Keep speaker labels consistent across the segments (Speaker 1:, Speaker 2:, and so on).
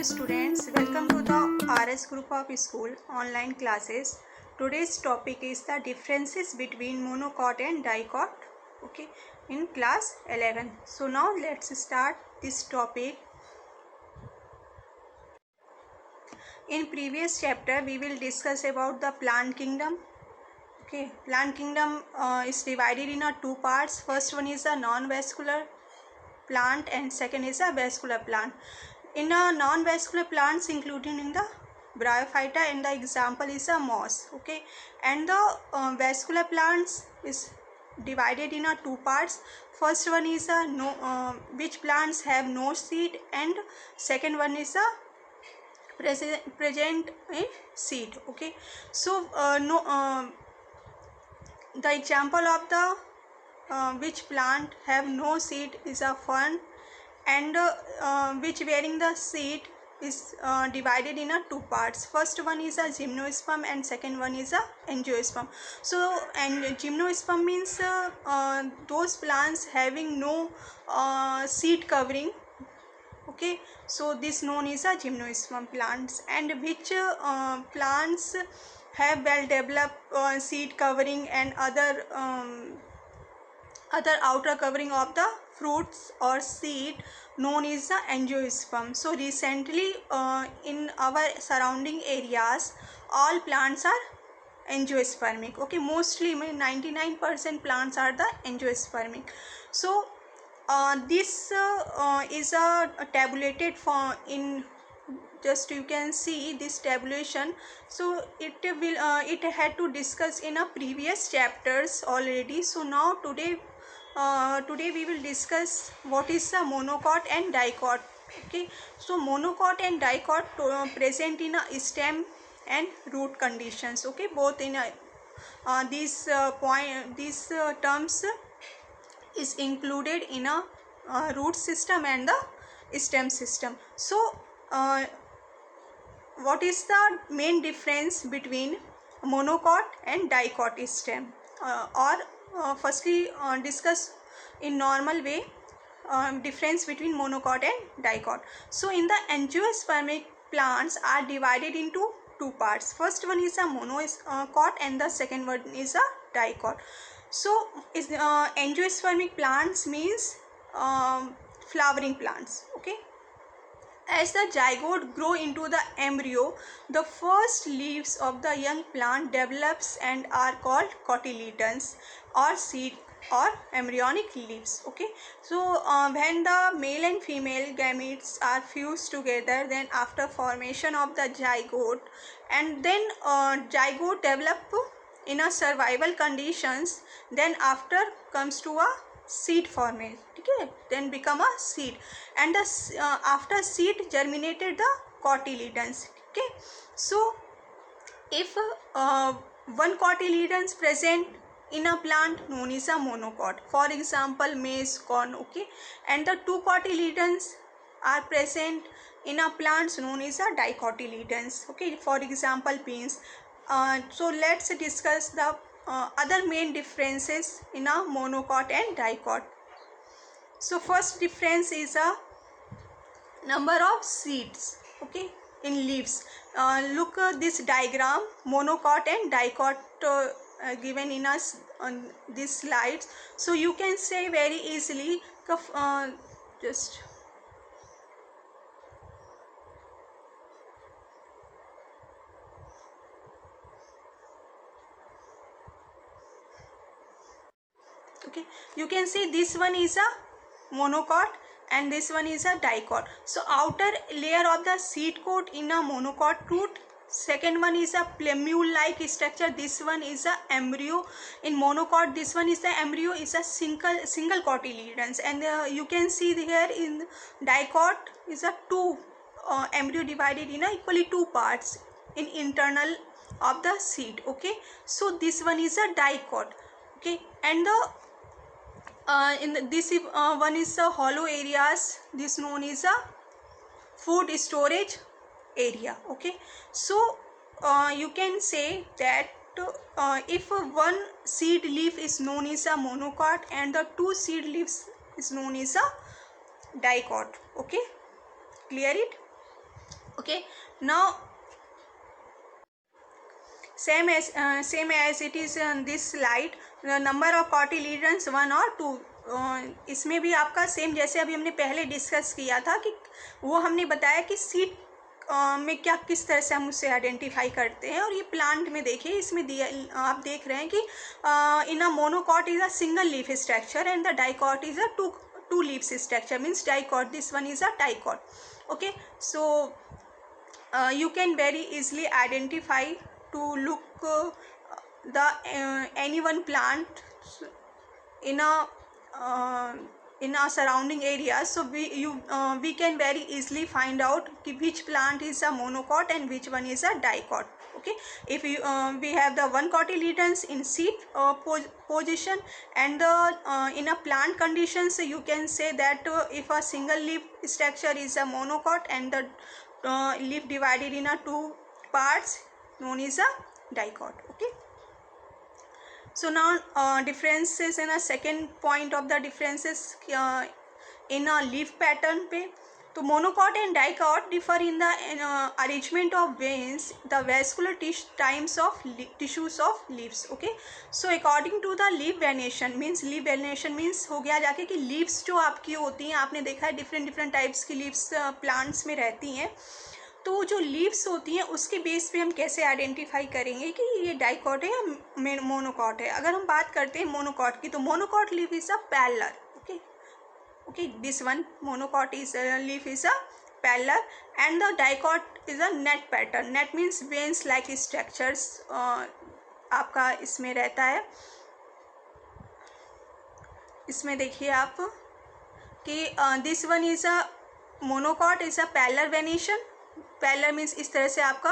Speaker 1: students, welcome to the RS group of school online classes. Today's topic is the differences between monocot and dicot, okay, in class 11. So now let's start this topic. In previous chapter we will discuss about the plant kingdom. Okay, plant kingdom is divided in two parts. First one is a non-vascular plant and second is a vascular plant. In a non-vascular plants, including in the bryophyta, and the example is a moss. Okay, and the vascular plants is divided in two parts. First one is a which plants have no seed, and second one is a present in seed. Okay, so the example of the which plant have no seed is a fern, and which bearing the seed is divided in two parts. First one is a gymnosperm and second one is a angiosperm. So, and gymnosperm means those plants having no seed covering. Okay, so this known is a gymnosperm plants. And which plants have well developed seed covering and other outer covering of the fruits or seed, known as the angiosperm. So recently in our surrounding areas all plants are angiospermic. Okay, mostly 99% plants are the angiospermic. So this is a tabulated form. In just you can see this tabulation. So it will it had to discuss in a previous chapters already. So now today we will discuss what is the monocot and dicot. Okay, so monocot and dicot present in a stem and root conditions. Okay, both in a these terms is included in a root system and the stem system. So what is the main difference between monocot and dicot stem, or firstly discuss in normal way difference between monocot and dicot. So in the angiospermic plants are divided into two parts. First one is a monocot and the second one is a dicot. So is angiospermic plants means flowering plants. Okay, as the zygote grow into the embryo, the first leaves of the young plant develops and are called cotyledons or seed or embryonic leaves. Okay, so when the male and female gametes are fused together, then after formation of the zygote, and then zygote develop in a survival conditions, then after comes to a seed formation. Okay, then become a seed, and after seed germinated the cotyledons. Okay, so if one cotyledons present in a plant, known as a monocot, for example maize, corn. Okay, and the two cotyledons are present in a plants, known as a dicotyledons. Okay, for example beans. So let's discuss the other main differences in a monocot and dicot. So first difference is a number of seeds. Okay, in leaves. Look this diagram, monocot and dicot given in us on these slides. So you can say very easily just okay, you can see this one is a monocot and this one is a dicot. So outer layer of the seed coat in a monocot root, second one is a plumule like structure, this one is a embryo. In monocot this one is the embryo, is a single cotyledons, and you can see here in dicot is a two embryo divided in a equally two parts in internal of the seed. Okay, so this one is a dicot. Okay, and the this one is a hollow areas, this known is a food storage area. Okay, so you can say that if one seed leaf is known as a monocot and the two seed leaves is known as a dicot. Okay, clear it? Okay, now same as it is on this slide, the number of cotyledons 1 और 2, इसमें भी आपका same जैसे अभी हमने पहले discuss किया था कि वो हमने बताया कि सीड में क्या किस तरह से हम उससे आइडेंटिफाई करते हैं। और ये प्लांट में देखिए, इसमें दिया आप देख रहे हैं कि in a monocot is a single leaf structure and the dicot is a two leaves structure, means dicot, this one is a dicot. Okay, so you can very easily identify to look the any one plant in a surrounding area. So we can very easily find out which plant is a monocot and which one is a dicot. Okay, if we have the one cotyledons in seed position and in a plant conditions, you can say that if a single leaf structure is a monocot and the leaf divided in a two parts known as a dicot. Okay, so now differences in a second point of the differences in a leaf pattern पे, तो monocot and dicot differ in the arrangement of veins, the vascular types of tissues of leaves. Okay, so according to the leaf venation, means leaf venation means हो गया जाके कि leaves जो आपकी होती हैं, आपने देखा है different types की leaves plants में रहती हैं, तो जो लीव्स होती हैं उसके बेस पे हम कैसे आइडेंटिफाई करेंगे कि ये डाइकॉट है या मोनोकॉट है। अगर हम बात करते हैं मोनोकॉट की, तो monocot leaf is a parallel. Okay, this one monocot is leaf is a parallel and the dicot is a net pattern. Net means veins like structures आपका इसमें रहता है। इसमें देखिए आप कि this one is a monocot is a parallel venation. Parallel means इस तरह से आपका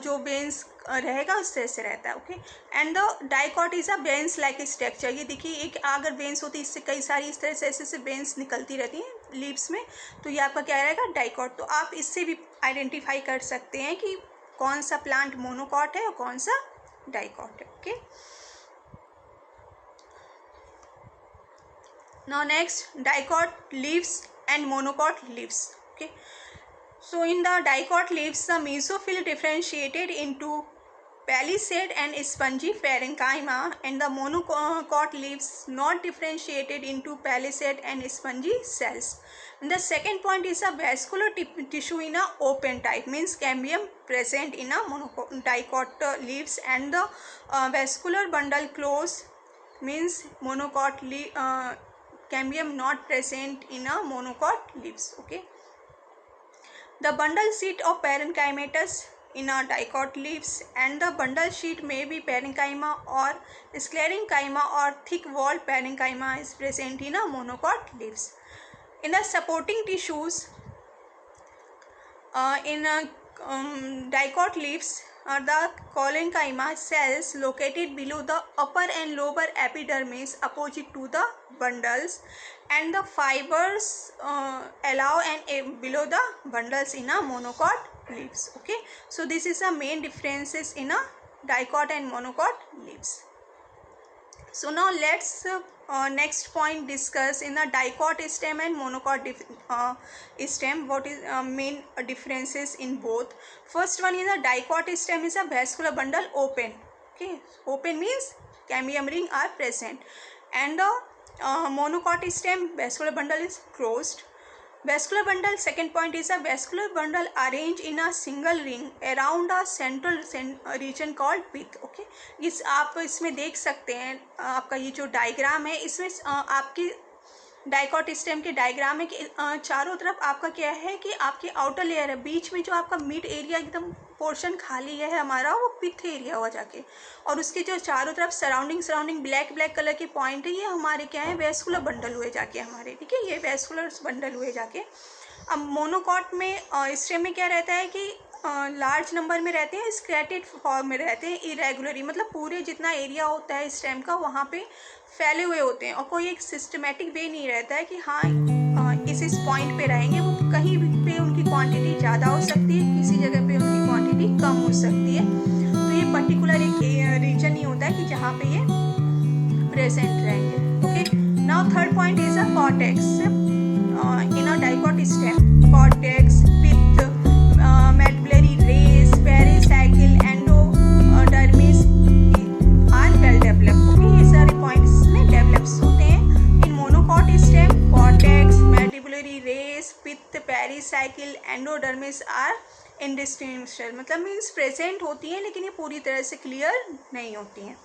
Speaker 1: जो वेन्स रहेगा उस तरह से रहता है। Okay, and the dicot is a veins like structure. ये देखिए, एक अगर वेन्स होती है इससे कई सारी इस तरह से ऐसे वेन्स निकलती रहती हैं लीव्स में, तो ये आपका क्या रहेगा, डाइकॉट। तो आप इससे भी आइडेंटिफाई कर सकते हैं कि कौन सा प्लांट मोनोकॉट है और कौन सा डाइकॉट है। Okay, now next dicot leaves and monocot leaves. Okay, so in the dicot leaves, the mesophyll differentiated into palisade and spongy parenchyma, and the monocot leaves not differentiated into palisade and spongy cells. And the second point is a vascular tissue in a open type, means cambium present in a dicot leaves, and the vascular bundle close, means monocot cambium not present in a monocot leaves. Okay, the bundle sheet of parenchymatous in a dicot leaves, and the bundle sheet may be parenchyma or sclerenchyma or thick walled parenchyma is present in a monocot leaves. In the supporting tissues in a dicot leaves are the collenchyma cells located below the upper and lower epidermis opposite to the bundles, and the fibers allow and below the bundles in a monocot leaves. Okay, so this is the main differences in a dicot and monocot leaves. So now let's next point discuss in the dicot stem and monocot stem what is main differences in both. First one is a dicot stem is a vascular bundle open. Okay, open means cambium ring are present, and the monocot stem vascular bundle is closed. Vascular bundle, second point is a vascular bundle arranged in a single ring around a central region called pith. Okay, इस आप इसमें देख सकते हैं, आपका ये जो diagram है इसमें आपकी डाइकॉट स्टेम के डायग्राम है कि चारों तरफ आपका क्या है कि आपकी आउटर लेयर है, बीच में जो आपका मिड एरिया एकदम पोर्शन खाली है हमारा, वो पिथ एरिया हुआ जाके, और उसके जो चारों तरफ सराउंडिंग ब्लैक कलर के पॉइंट है, ये हमारे क्या है, वेस्कुलर बंडल हुए जाके हमारे। ठीक है, ये वेस्कुलर बंडल हुए जाके। अब मोनोकॉट में स्टेम में क्या रहता है कि लार्ज नंबर में रहते हैं, स्क्रैटेड फॉर्म में रहते हैं, इरेगुलरली, मतलब पूरे जितना एरिया होता है स्टेम का वहाँ पे फैले हुए होते हैं, और कोई एक सिस्टमेटिक वे नहीं रहता है कि हाँ इस पॉइंट पे रहेंगे। वो कहीं पे उनकी क्वांटिटी ज़्यादा हो सकती है, किसी जगह पे उनकी क्वांटिटी कम हो सकती है। तो ये पर्टिकुलर एक रीजन ही होता है कि जहाँ पे ये प्रेजेंट रहेंगे। Okay, now third point is a cortex in a dicot stem. Cortex, pith, phloem, rays, pith, pericycle, endodermis are indistinguishable, मतलब मीन्स प्रेजेंट होती हैं लेकिन ये पूरी तरह से क्लियर नहीं होती हैं.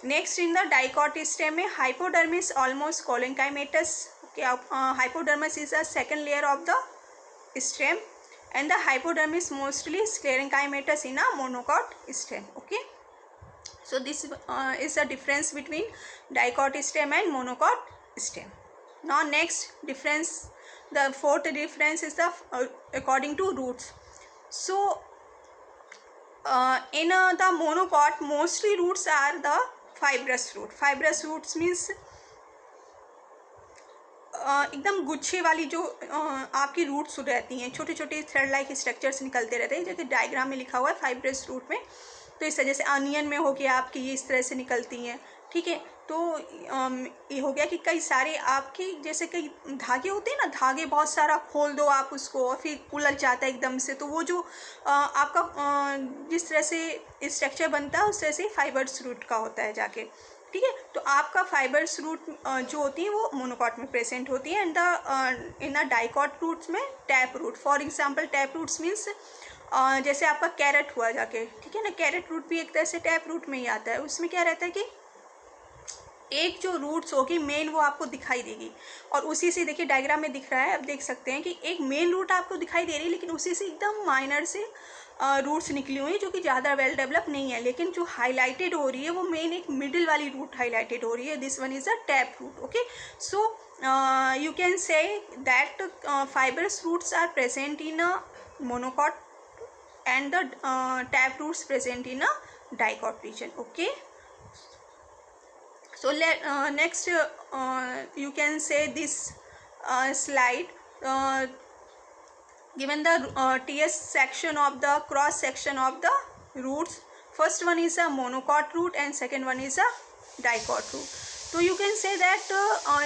Speaker 1: Next in the dicot stem में hypodermis almost collenchymatous. Hypodermis is the second layer of the stem and the hypodermis mostly sclerenchymatous in a monocot stem. Okay, so this is the difference between dicot stem and monocot stem. Now next difference, the fourth difference is the according to roots. So in the monocot mostly roots are the fibrous root. Fibrous roots means एकदम गुच्छे वाली जो आपकी roots रहती हैं, छोटे छोटे thread like structures निकलते रहते हैं, जैसे डायग्राम में लिखा हुआ है फाइब्रस रूट में. तो इस तरह से अनियन में हो गया आपकी, ये इस तरह से निकलती हैं. ठीक है, तो ये हो गया कि कई सारे आपके जैसे कई धागे होते हैं ना, धागे बहुत सारा खोल दो आप उसको और फिर उलझ जाता है एकदम से. तो वो जो आपका जिस तरह से स्ट्रक्चर बनता है उस तरह से फाइबर्स रूट का होता है जाके. ठीक है, तो आपका फाइबर्स रूट जो होती है वो मोनोकॉट में प्रेजेंट होती है. And in the dicot roots में tap root. For example tap roots means जैसे आपका कैरेट हुआ जाके, ठीक है ना, कैरेट रूट भी एक तरह से टैप रूट में ही आता है. उसमें क्या रहता है कि एक जो रूट्स होगी मेन वो आपको दिखाई देगी, और उसी से देखिए डायग्राम में दिख रहा है, आप देख सकते हैं कि एक मेन रूट आपको दिखाई दे रही है लेकिन उसी से एकदम माइनर से रूट्स निकली हुई हैं जो कि ज़्यादा वेल डेवलप नहीं है. लेकिन जो हाईलाइटेड हो रही है वो मेन एक मिडिल वाली रूट हाईलाइटेड हो रही है. This one is a tap root. Okay, so you can say that fibrous roots are present in a monocot and the tap roots present in a dicot region. Okay, so next you can say this slide given the TS section of the cross section of the roots. First one is a monocot root and second one is a dicot root. So you can say that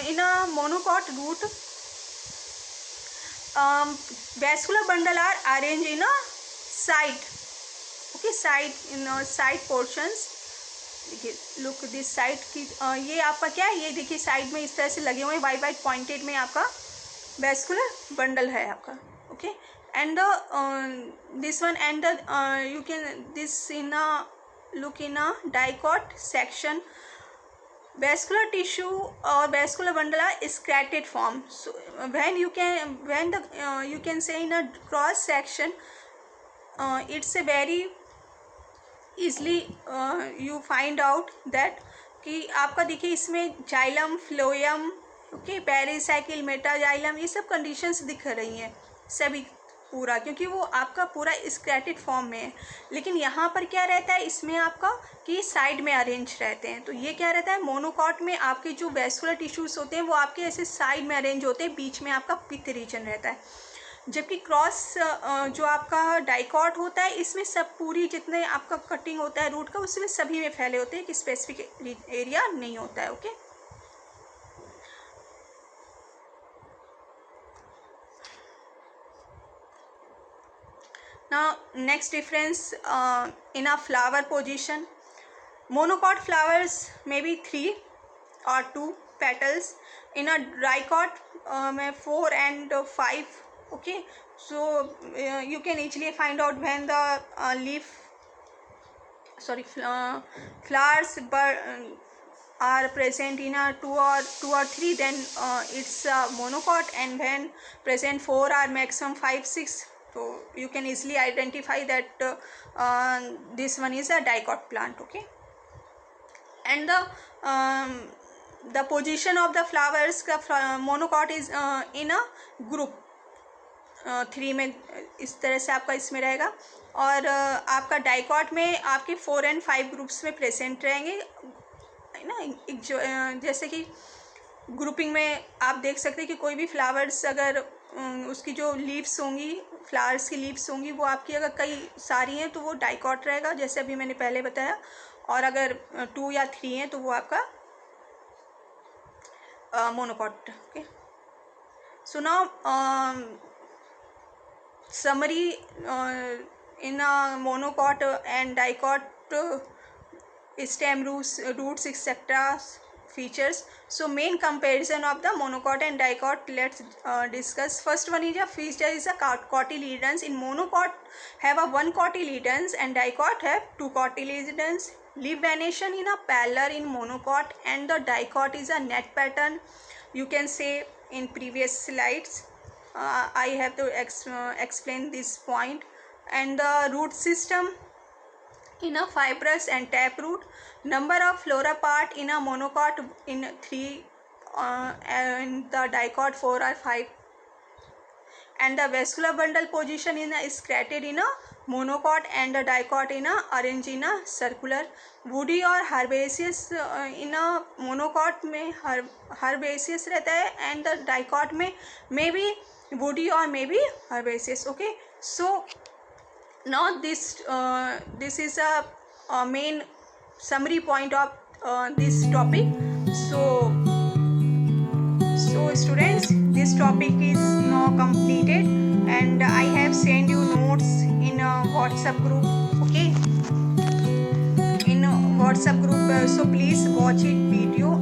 Speaker 1: in a monocot root vascular bundle are arranged in a side. Okay, side in side portions. देखिए look this side की ये आपका क्या है, ये देखिए side में इस तरह से लगे हुए हैं वाइट वाइट पॉइंटेड में आपका वैस्कुलर बंडल है आपका. Okay, and this one and you can this in a look in a dicot section vascular tissue or vascular bundle are scattered form. So when you can say in a cross section it's a very easily you find out that कि आपका देखिए इसमें xylem, phloem, okay, pericycle, metaxylem, ये सब conditions दिख रही हैं सभी पूरा, क्योंकि वो आपका पूरा स्क्रैटेड फॉर्म में है. लेकिन यहाँ पर क्या रहता है इसमें आपका कि साइड में अरेंज रहते हैं. तो ये क्या रहता है मोनोकॉट में आपके जो वैस्कुलर टिश्यूज होते हैं वो आपके ऐसे साइड में अरेंज होते हैं, बीच में आपका पित्त रीजन रहता है. जबकि क्रॉस जो आपका डाइकॉट होता है इसमें सब पूरी जितने आपका कटिंग होता है रूट का उसमें सभी में फैले होते हैं, कि स्पेसिफिक एरिया नहीं होता है. Okay, now next difference in a flower position. Monocot flowers may be 3 or 2 petals. In a dicot may 4 and 5. Okay, so you can easily find out when the flowers are present in a 2 or 3, then it's a monocot, and when present 4 or maximum 5, 6, so you can easily identify that this one is a dicot plant. Okay, and the position of the flowers का monocot is in a group 3 में इस तरह से आपका इसमें रहेगा, और आपका डाइकॉट में आपके 4 and 5 ग्रुप्स में प्रेजेंट रहेंगे, है ना. एक जो जैसे कि ग्रुपिंग में आप देख सकते हैं कि कोई भी फ्लावर्स अगर उसकी जो लीव्स होंगी, फ्लावर्स की लीव्स होंगी, वो आपकी अगर कई सारी हैं तो वो डाइकॉट रहेगा, जैसे अभी मैंने पहले बताया. और अगर 2 या 3 हैं तो वो आपका monocot. Okay, so now summary in a monocot and dicot stem roots etc. features. So main comparison of the monocot and dicot, let's discuss. First one is a feature is a cotyledons. In monocot have a one cotyledons and dicot have two cotyledons. Leaf venation in a parallel in monocot and the dicot is a net pattern. You can say in previous slides I have to explain this point. And the root system in a fibrous and taproot. Number of flora part in a monocot in 3 and the dicot 4 or 5. And the vascular bundle position in a scattered in a monocot and the dicot in a arranged in a circular. Woody और herbaceous in a monocot में herbaceous रहता है and the dicot में maybe woody or maybe herbaceous. Okay, so now this is a main summary point of this topic. So students, this topic is now completed and I have sent you notes in a WhatsApp group. Okay, in a WhatsApp group, so please watch it video